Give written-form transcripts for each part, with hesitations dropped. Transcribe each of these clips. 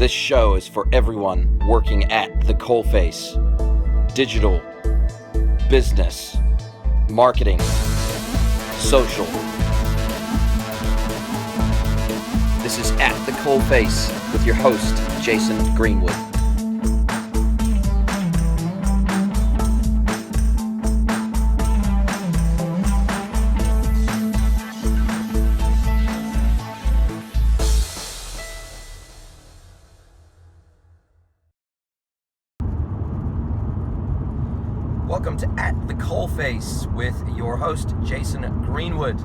This show is for everyone working at the coalface. Digital, business, marketing, social. This is At the Coalface with your host, Jason Greenwood. Welcome to At the Coalface with your host, Jason Greenwood.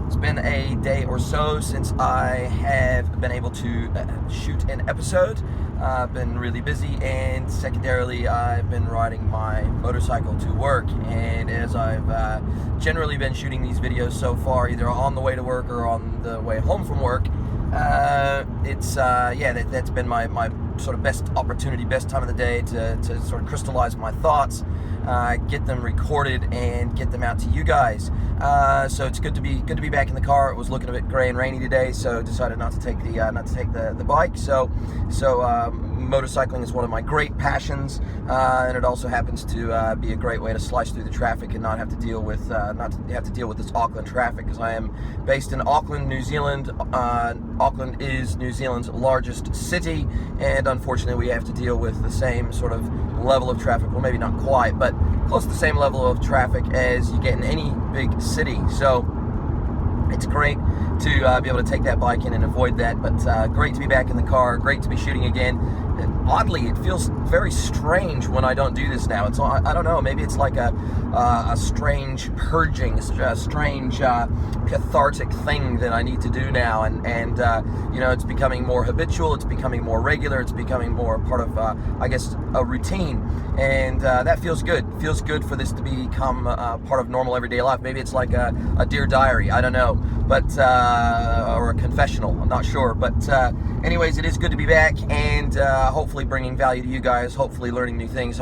It's been a day or so since I have been able to shoot an episode. I've been really busy, and secondarily I've been riding my motorcycle to work. And as I've generally been shooting these videos so far, either on the way to work or on the way home from work, that's been my sort of best opportunity, best time of the day to sort of crystallize my thoughts, get them recorded, and get them out to you guys. So it's good to be back in the car. It was looking a bit gray and rainy today, so decided not to take the bike. So motorcycling is one of my great passions, and it also happens to be a great way to slice through the traffic and not have to deal with this Auckland traffic, because I am based in Auckland, New Zealand. Auckland is New Zealand's largest city, and unfortunately we have to deal with the same sort of level of traffic, well, maybe not quite, but close to the same level of traffic as you get in any big city. So it's great to be able to take that bike in and avoid that, but great to be back in the car, great to be shooting again. And oddly, it feels very strange when I don't do this now. I don't know, maybe it's like a strange purging, a strange cathartic thing that I need to do now, and it's becoming more habitual, it's becoming more regular, it's becoming more part of a routine, and that feels good. It feels good for this to become part of normal everyday life. Maybe it's like a Dear Diary, I don't know, but or a confessional, I'm not sure, but anyways, it is good to be back, and hopefully bringing value to you guys, hopefully learning new things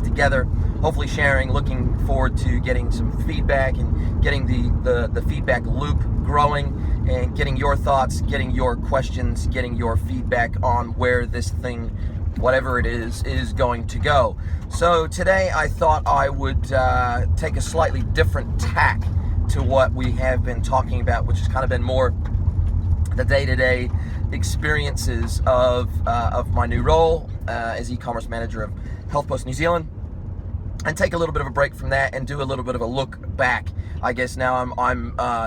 together, hopefully sharing, looking forward to getting some feedback and getting the feedback loop growing, and getting your thoughts, getting your questions, getting your feedback on where this thing, whatever it is going to go. So today I thought I would take a slightly different tack to what we have been talking about, which has kind of been more the day-to-day experiences of my new role as e-commerce manager of HealthPost New Zealand, and take a little bit of a break from that and do a little bit of a look back. I guess now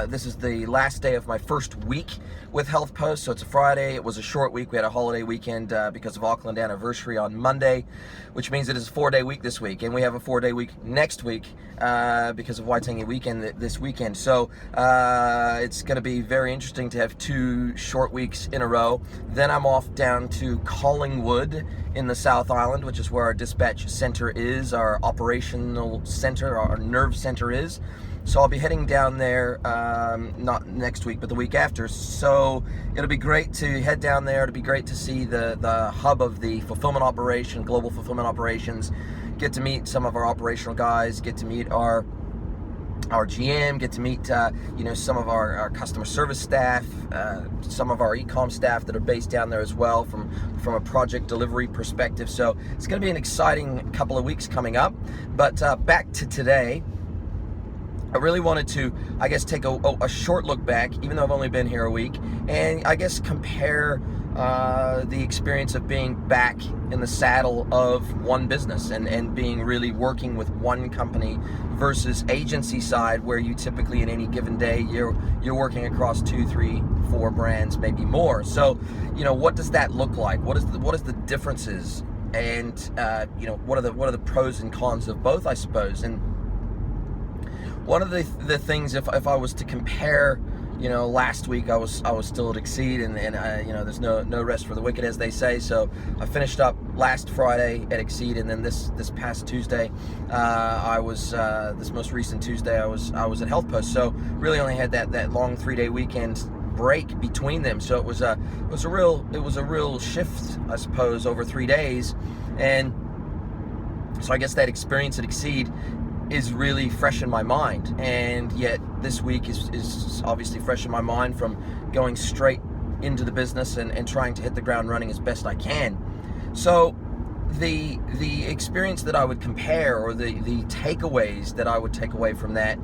this is the last day of my first week with HealthPost, so it's a Friday. It was a short week. We had a holiday weekend because of Auckland anniversary on Monday, which means it is a 4-day week this week, and we have a 4-day week next week because of Waitangi weekend this weekend. So it's going to be very interesting to have 2 short weeks in a row. Then I'm off down to Greenwood in the South Island, which is where our dispatch center is, our operational center, our nerve center is. So I'll be heading down there, not next week, but the week after. So it'll be great to head down there. It'll be great to see the hub of the fulfillment operation, global fulfillment operations, get to meet some of our operational guys, get to meet our GM, get to meet some of our customer service staff, some of our e-com staff that are based down there as well from a project delivery perspective. So it's going to be an exciting couple of weeks coming up. But back to today, I really wanted to, take a short look back, even though I've only been here a week, and compare the experience of being back in the saddle of one business and being really working with one company versus agency side, where you typically in any given day you're working across 2, 3, 4 brands, maybe more. So what does that look like? What is the differences, and what are the pros and cons of both, I suppose. And one of the things, if I was to compare, last week I was still at Exceed, and there's no rest for the wicked, as they say. So I finished up last Friday at Exceed, and then this past Tuesday, this most recent Tuesday, I was at HealthPost. So really only had that long 3-day weekend break between them. So it was a real shift, I suppose, over 3 days, and so I guess that experience at Exceed is really fresh in my mind, and yet this week is obviously fresh in my mind from going straight into the business and trying to hit the ground running as best I can. So the experience that I would compare, or the takeaways that I would take away from that,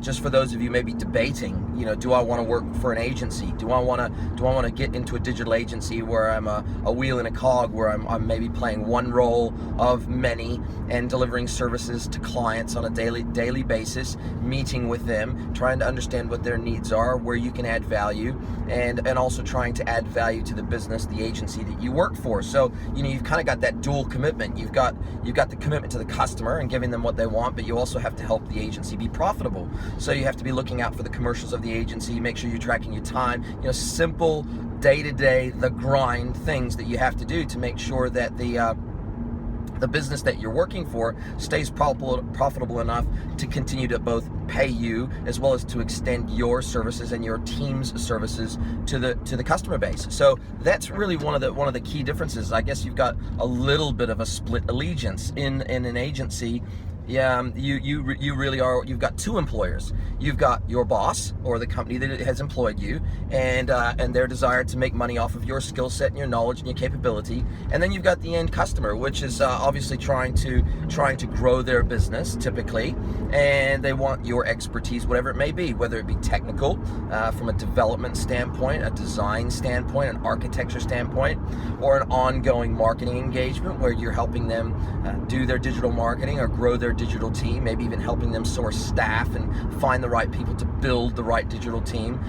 just for those of you maybe debating, do I want to work for an agency? Do I want to get into a digital agency where I'm a wheel in a cog, where I'm maybe playing one role of many and delivering services to clients on a daily basis, meeting with them, trying to understand what their needs are, where you can add value, and also trying to add value to the business, the agency that you work for. So you've kind of got that dual commitment. You've got the commitment to the customer and giving them what they want, but you also have to help the agency be profitable. So you have to be looking out for the commercials of the agency, make sure you're tracking your time, simple day-to-day, the grind things that you have to do to make sure that the business that you're working for stays profitable enough to continue to both pay you, as well as to extend your services and your team's services to the customer base. So that's really one of the key differences. I guess you've got a little bit of a split allegiance in an agency. Yeah, you really are. You've got two employers. You've got your boss, or the company that has employed you, and their desire to make money off of your skill set and your knowledge and your capability. And then you've got the end customer, which is obviously trying to grow their business typically, and they want your expertise, whatever it may be, whether it be technical, from a development standpoint, a design standpoint, an architecture standpoint, or an ongoing marketing engagement where you're helping them do their digital marketing or grow their digital team, maybe even helping them source staff and find the right people to build the right digital team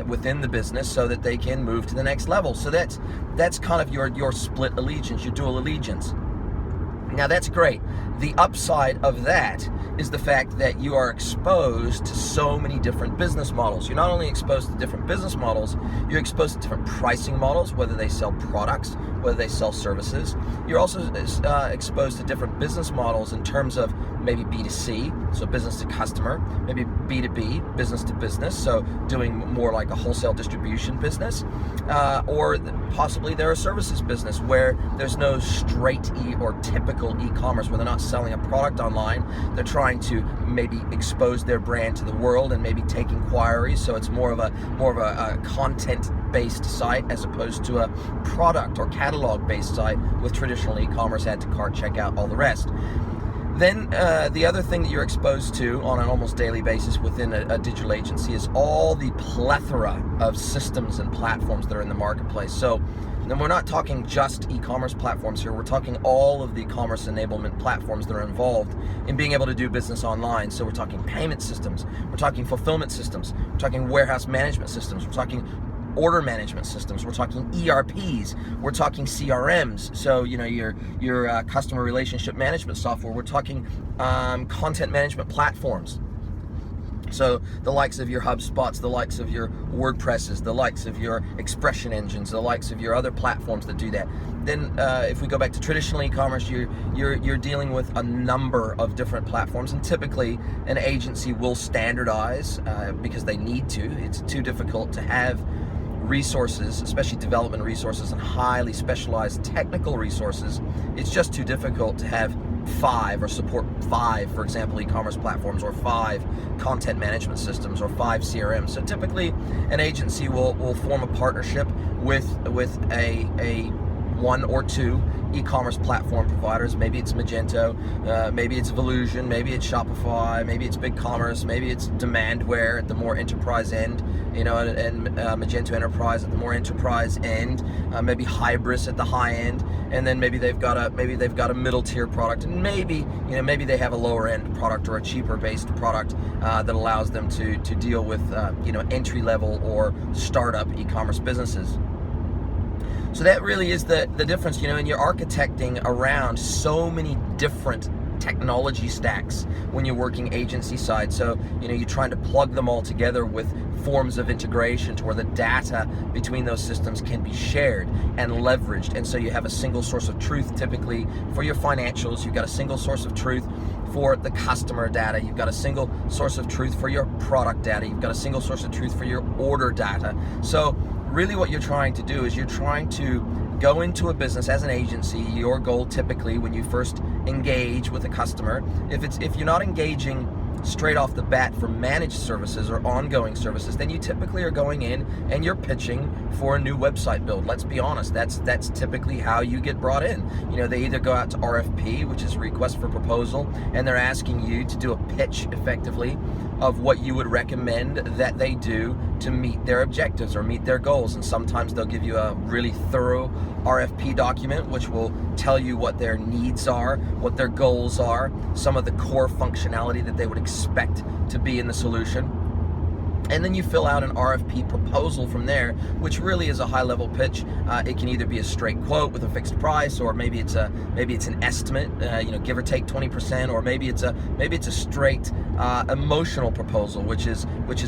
within the business so that they can move to the next level. So that's kind of your split allegiance, your dual allegiance. Now that's great. The upside of that is the fact that you are exposed to so many different business models. You're not only exposed to different business models, you're exposed to different pricing models, whether they sell products, whether they sell services. You're also exposed to different business models in terms of maybe B2C, so business to customer, maybe B2B, business to business, so doing more like a wholesale distribution business, or possibly they're a services business where there's no straight or typical e-commerce, where they're not selling a product online. They're trying to maybe expose their brand to the world and maybe take inquiries, so it's more of a content-based site as opposed to a product or catalog-based site with traditional e-commerce, add to cart, checkout, all the rest. Then the other thing that you're exposed to on an almost daily basis within a digital agency is all the plethora of systems and platforms that are in the marketplace. So then we're not talking just e-commerce platforms here. We're talking all of the commerce enablement platforms that are involved in being able to do business online. So we're talking payment systems, we're talking fulfillment systems, we're talking warehouse management systems, we're talking order management systems, we're talking ERPs, we're talking CRMs, so your customer relationship management software, we're talking content management platforms, so the likes of your HubSpots, the likes of your WordPresses, the likes of your expression engines, the likes of your other platforms that do that. Then if we go back to traditional e-commerce, you're dealing with a number of different platforms, and typically an agency will standardize because they need to. It's too difficult to have resources, especially development resources and highly specialized technical resources. It's just too difficult to have 5 or support 5, for example, e-commerce platforms, or 5 content management systems, or 5 CRMs. So typically an agency will form a partnership with a 1 or 2 e-commerce platform providers. Maybe it's Magento, maybe it's Volusion, maybe it's Shopify, maybe it's BigCommerce, maybe it's Demandware at the more enterprise end, and Magento Enterprise at the more enterprise end, maybe Hybris at the high end, and then maybe they've got a middle tier product, and maybe they have a lower end product or a cheaper based product that allows them to deal with entry level or startup e-commerce businesses. So that really is the difference, and you're architecting around so many different technology stacks when you're working agency side. So, you're trying to plug them all together with forms of integration to where the data between those systems can be shared and leveraged. And so you have a single source of truth typically for your financials. You've got a single source of truth for the customer data. You've got a single source of truth for your product data. You've got a single source of truth for your order data. So really what you're trying to do is you're trying to go into a business as an agency. Your goal typically when you first engage with a customer, if you're not engaging straight off the bat for managed services or ongoing services, then you typically are going in and you're pitching for a new website build. Let's be honest, that's typically how you get brought in. You know, they either go out to RFP, which is request for proposal, and they're asking you to do a pitch effectively of what you would recommend that they do to meet their objectives or meet their goals. And sometimes they'll give you a really thorough RFP document which will tell you what their needs are, what their goals are, some of the core functionality that they would expect to be in the solution. And then you fill out an RFP proposal from there, which really is a high-level pitch. It can either be a straight quote with a fixed price, or maybe it's an estimate, give or take 20%, or maybe it's a straight emotional proposal, which is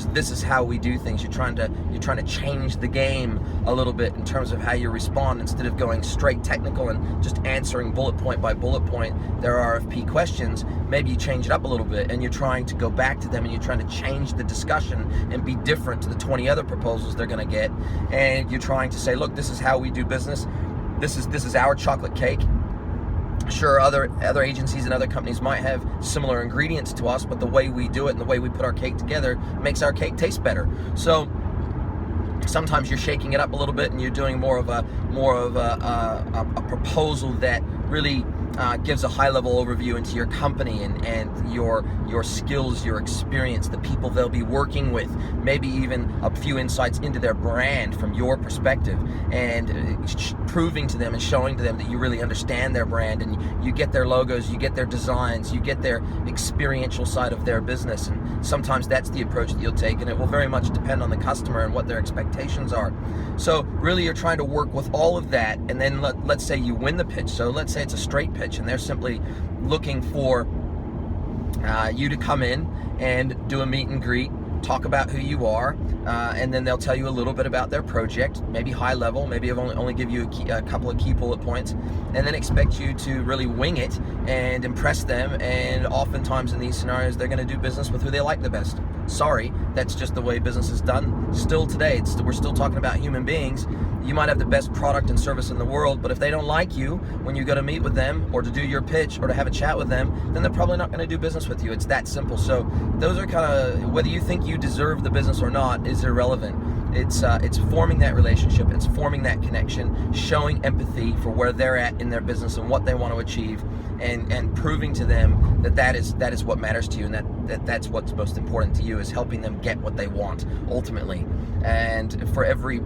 this is how we do things. You're trying to change the game a little bit in terms of how you respond, instead of going straight technical and just answering bullet point by bullet point their RFP questions. Maybe you change it up a little bit, and you're trying to go back to them, and you're trying to change the discussion and be different to the 20 other proposals they're going to get. And you're trying to say, look, this is how we do business. This is our chocolate cake. Sure, other agencies and other companies might have similar ingredients to us, but the way we do it and the way we put our cake together makes our cake taste better. So sometimes you're shaking it up a little bit, and you're doing more of a proposal that really gives a high-level overview into your company and your skills, your experience, the people they'll be working with, maybe even a few insights into their brand from your perspective, and proving to them and showing to them that you really understand their brand, and you get their logos, you get their designs, you get their experiential side of their business. And sometimes that's the approach that you'll take, and it will very much depend on the customer and what their expectations are. So really you're trying to work with all of that, and then let's say you win the pitch. So let's say it's a straight pitch, and they're simply looking for you to come in and do a meet and greet, talk about who you are, and then they'll tell you a little bit about their project, maybe high level, maybe only give you a couple of key bullet points, and then expect you to really wing it and impress them. And oftentimes in these scenarios, they're going to do business with who they like the best. Sorry, that's just the way business is done still today. We're still talking about human beings. You might have the best product and service in the world, but if they don't like you when you go to meet with them or to do your pitch or to have a chat with them, then they're probably not going to do business with you. It's that simple. So those are kind of, whether you think you deserve the business or not is irrelevant. It's forming that relationship, it's forming that connection, showing empathy for where they're at in their business and what they want to achieve, and proving to them that is what matters to you, and that's what's most important to you, is helping them get what they want ultimately. And for every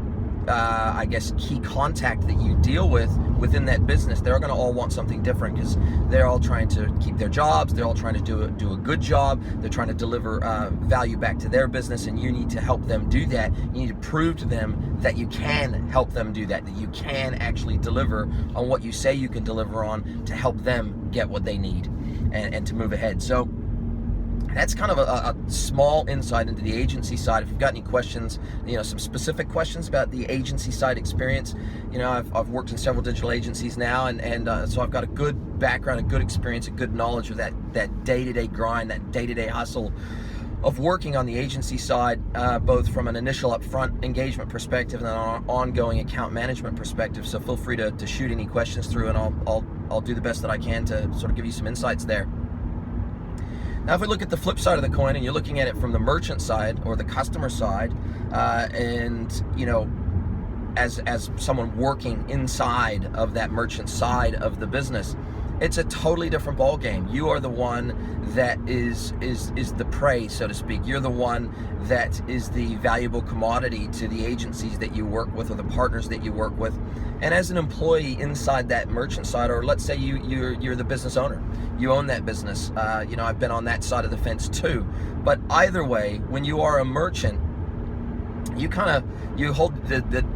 key contact that you deal with within that business, they're going to all want something different, because they're all trying to keep their jobs, they're all trying to do a good job, they're trying to deliver value back to their business, and you need to help them do that. You need to prove to them that you can help them do that you can actually deliver on what you say you can deliver on, to help them get what they need and to move ahead. So that's kind of a small insight into the agency side. If you've got any questions, some specific questions about the agency side experience, I've worked in several digital agencies now, and so I've got a good background, a good experience, a good knowledge of that day-to-day grind, that day-to-day hustle of working on the agency side, both from an initial upfront engagement perspective and an ongoing account management perspective. So feel free to shoot any questions through, and I'll do the best that I can to sort of give you some insights there. Now, if we look at the flip side of the coin, and you're looking at it from the merchant side or the customer side, as someone working inside of that merchant side of the business, it's a totally different ball game. You are the one that is the prey, so to speak. You're the one that is the valuable commodity to the agencies that you work with or the partners that you work with. And as an employee inside that merchant side, or let's say you're the business owner, you own that business. I've been on that side of the fence too. But either way, when you are a merchant, you hold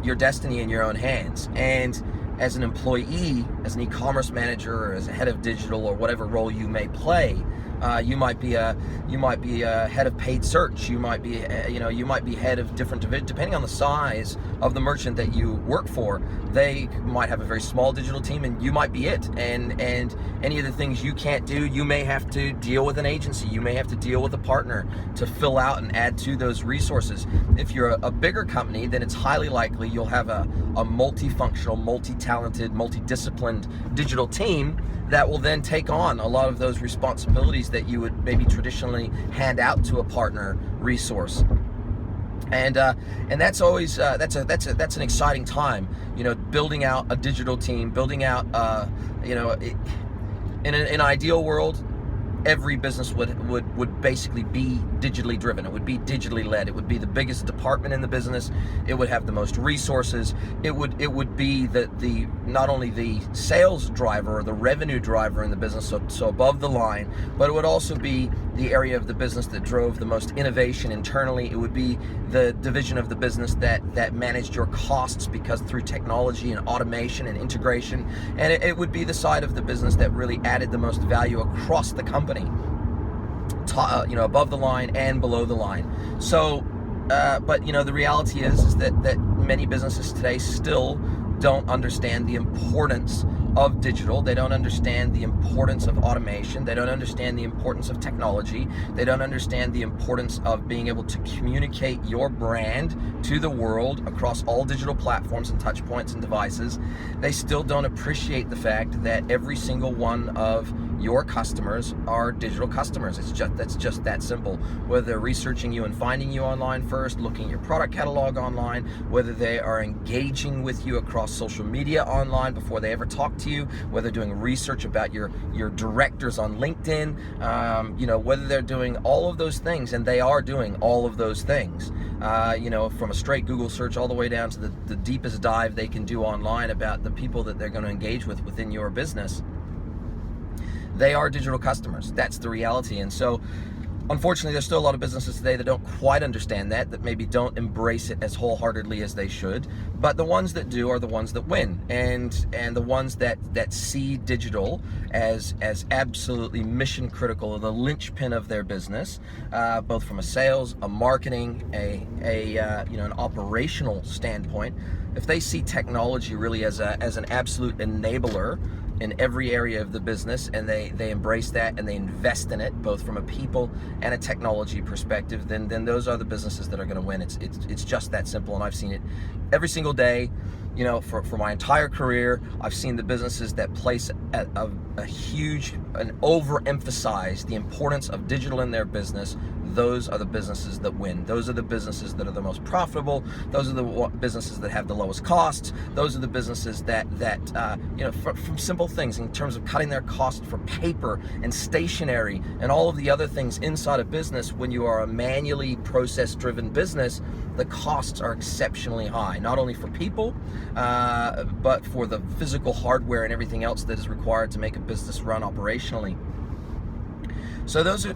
your destiny in your own hands. And as an employee, as an e-commerce manager, or as a head of digital, or whatever role you may play, you might be a head of paid search. You might be head of different divisions, depending on the size of the merchant that you work for. They might have a very small digital team, and you might be it. And any of the things you can't do, you may have to deal with an agency. You may have to deal with a partner to fill out and add to those resources. If you're a bigger company, then it's highly likely you'll have a a multifunctional, multi-talented, multi-disciplined digital team that will then take on a lot of those responsibilities that you would maybe traditionally hand out to a partner resource. And that's always that's an exciting time, building out a digital team, building out in an ideal world, every business would basically be digitally driven. It would be digitally led. It would be the biggest department in the business. It would have the most resources. It would be the not only the sales driver or the revenue driver in the business, so above the line, but it would also be the area of the business that drove the most innovation internally. It would be the division of the business that managed your costs, because through technology and automation and integration, and it would be the side of the business that really added the most value across the company, above the line and below the line. So, but the reality is that many businesses today still don't understand the importance of digital. They don't understand the importance of automation. They don't understand the importance of technology. They don't understand the importance of being able to communicate your brand to the world across all digital platforms and touch points and devices. They still don't appreciate the fact that every single one of your customers are digital customers. That's just that simple. Whether they're researching you and finding you online first, looking at your product catalog online, whether they are engaging with you across social media online before they ever talk to you, whether doing research about your directors on LinkedIn, whether they're doing all of those things, and they are doing all of those things, from a straight Google search all the way down to the deepest dive they can do online about the people that they're going to engage with within your business. They are digital customers. That's the reality. And so, unfortunately, there's still a lot of businesses today that don't quite understand that maybe don't embrace it as wholeheartedly as they should. But the ones that do are the ones that win, and the ones that see digital as absolutely mission critical, the linchpin of their business, both from a sales, a marketing, an operational standpoint. If they see technology really as an absolute enabler in every area of the business, and they embrace that and they invest in it, both from a people and a technology perspective, then those are the businesses that are going to win. It's just that simple, and I've seen it every single day. For my entire career, I've seen the businesses that place a huge and overemphasize the importance of digital in their business. Those are the businesses that win. Those are the businesses that are the most profitable. Those are the businesses that have the lowest costs. Those are the businesses that from simple things in terms of cutting their cost for paper and stationery and all of the other things inside a business. When you are a manually process-driven business, the costs are exceptionally high, not only for people, but for the physical hardware and everything else that is required to make a business run operationally. So those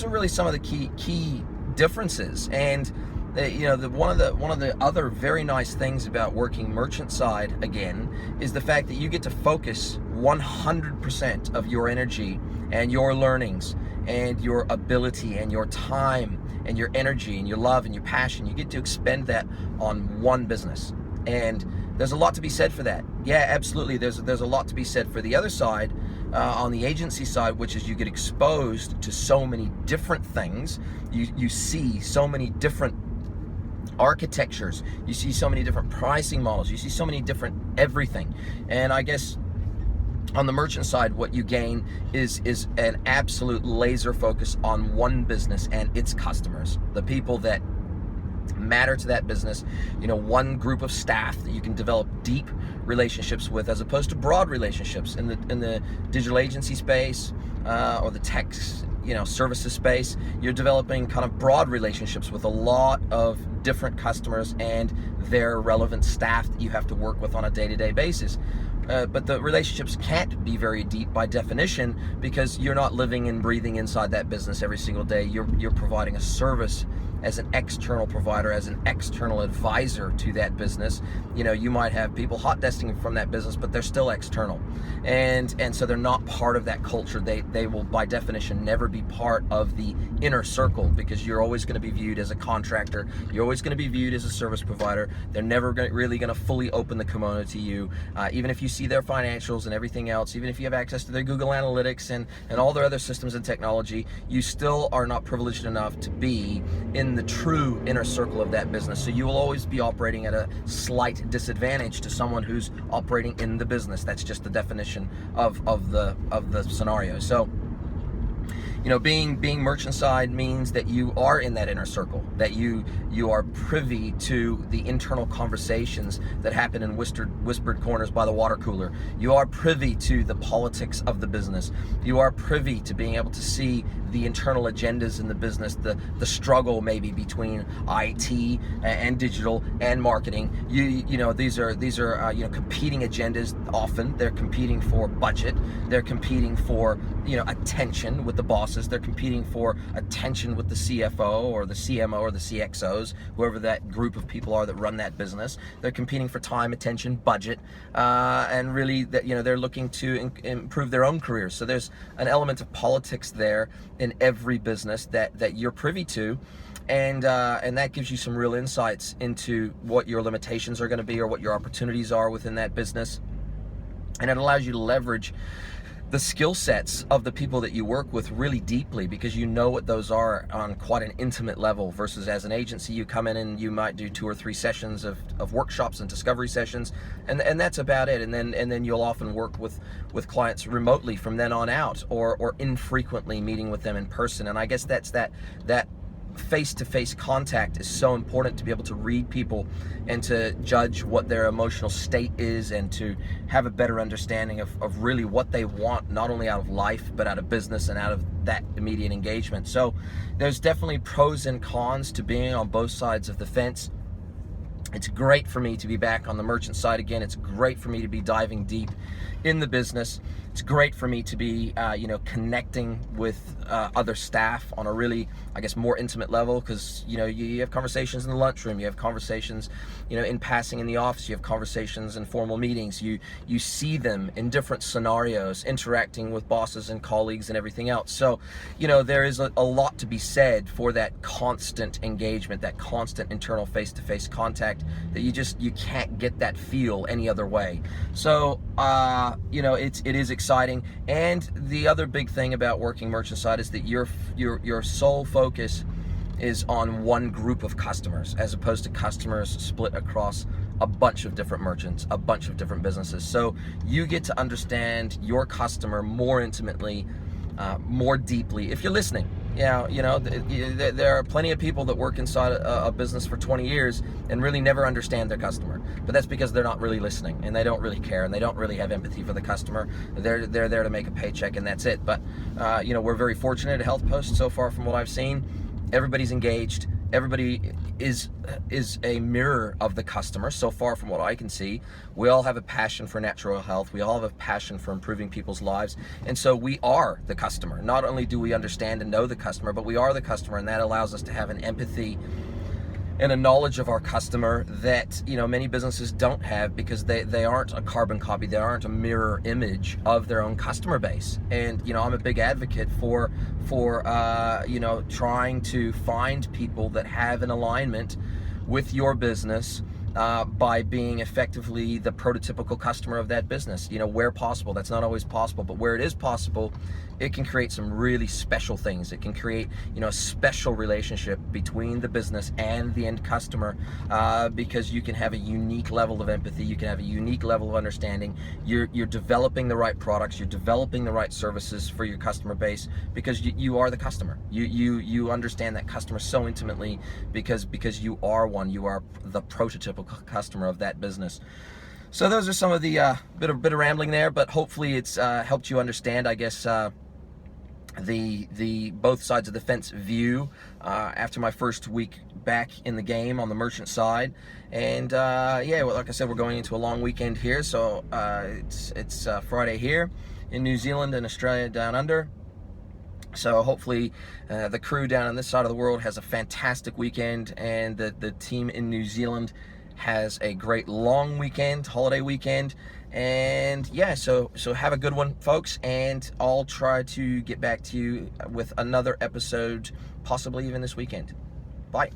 are really some of the key differences. And one of the other very nice things about working merchant side again is the fact that you get to focus 100% of your energy and your learnings and your ability and your time and your energy and your love and your passion. You get to expend that on one business. And there's a lot to be said for that. Yeah, absolutely. There's a lot to be said for the other side, on the agency side, which is you get exposed to so many different things. You see so many different architectures. You see so many different pricing models. You see so many different everything. And I guess on the merchant side, what you gain is an absolute laser focus on one business and its customers, the people that matter to that business. One group of staff that you can develop deep relationships with, as opposed to broad relationships in the digital agency space, or the tech services space. You're developing kind of broad relationships with a lot of different customers and their relevant staff that you have to work with on a day-to-day basis. But the relationships can't be very deep by definition, because you're not living and breathing inside that business every single day. You're providing a service as an external provider, as an external advisor to that business. You might have people hot desking from that business, but they're still external, and so they're not part of that culture. They will by definition never be part of the inner circle, because you're always going to be viewed as a contractor. You're always going to be viewed as a service provider. They're never really going to fully open the kimono to you, even if you see their financials and everything else, even if you have access to their Google Analytics and all their other systems and technology. You still are not privileged enough to be in in the true inner circle of that business. So you will always be operating at a slight disadvantage to someone who's operating in the business. That's just the definition of the scenario. So, you know, being merchant side means that you are in that inner circle, that you are privy to the internal conversations that happen in whispered corners by the water cooler. You are privy to the politics of the business. You are privy to being able to see the internal agendas in the business, the struggle maybe between IT and digital and marketing. You know, these are you know, competing agendas. Often they're competing for budget. They're competing for, you know, attention with the bosses. They're competing for attention with the CFO or the CMO or the CXOs, whoever that group of people are that run that business. They're competing for time, attention, budget, and really that, you know, they're looking to improve their own careers. So there's an element of politics there in every business that you're privy to, and that gives you some real insights into what your limitations are going to be or what your opportunities are within that business, and it allows you to leverage the skill sets of the people that you work with really deeply, because you know what those are on quite an intimate level, versus as an agency you come in and you might do 2 or 3 sessions of workshops and discovery sessions, and that's about it, and then you'll often work with clients remotely from then on out, or infrequently meeting with them in person. And I guess that's that face-to-face contact is so important, to be able to read people and to judge what their emotional state is, and to have a better understanding of really what they want, not only out of life but out of business and out of that immediate engagement. So there's definitely pros and cons to being on both sides of the fence. It's great for me to be back on the merchant side again. It's great for me to be diving deep in the business. It's great for me to be, you know, connecting with other staff on a really, I guess, more intimate level, because, you know, you have conversations in the lunchroom, you have conversations, you know, in passing in the office, you have conversations in formal meetings, you see them in different scenarios, interacting with bosses and colleagues and everything else. So, you know, there is a lot to be said for that constant engagement, that constant internal face-to-face contact, that you can't get that feel any other way. So, you know, it is exciting. And the other big thing about working merchant side is that your sole focus is on one group of customers, as opposed to customers split across a bunch of different merchants, a bunch of different businesses. So you get to understand your customer more intimately, more deeply, if you're listening. Yeah, you know, there are plenty of people that work inside a business for 20 years and really never understand their customer. But that's because they're not really listening, and they don't really care, and they don't really have empathy for the customer. They're there to make a paycheck, and that's it. But you know, we're very fortunate at HealthPost so far, from what I've seen. Everybody's engaged. Everybody is a mirror of the customer, so far from what I can see. We all have a passion for natural health. We all have a passion for improving people's lives. And so we are the customer. Not only do we understand and know the customer, but we are the customer, and that allows us to have an empathy and a knowledge of our customer that, you know, many businesses don't have, because they aren't a carbon copy, they aren't a mirror image of their own customer base. And, you know, I'm a big advocate for you know, trying to find people that have an alignment with your business, by being effectively the prototypical customer of that business. You know, where possible. That's not always possible, but where it is possible, it can create some really special things. It can create, you know, a special relationship between the business and the end customer, because you can have a unique level of empathy. You can have a unique level of understanding. You're developing the right products. You're developing the right services for your customer base, because you are the customer. You understand that customer so intimately, because you are one. You are the prototypical customer of that business. So those are some of the bit of rambling there, but hopefully it's helped you understand, I guess, the both sides of the fence view after my first week back in the game on the merchant side. And yeah, well, like I said, we're going into a long weekend here, so it's Friday here in New Zealand and Australia down under. So hopefully the crew down on this side of the world has a fantastic weekend, and the team in New Zealand has a great long weekend, holiday weekend. And yeah, so have a good one, folks, and I'll try to get back to you with another episode, possibly even this weekend. Bye.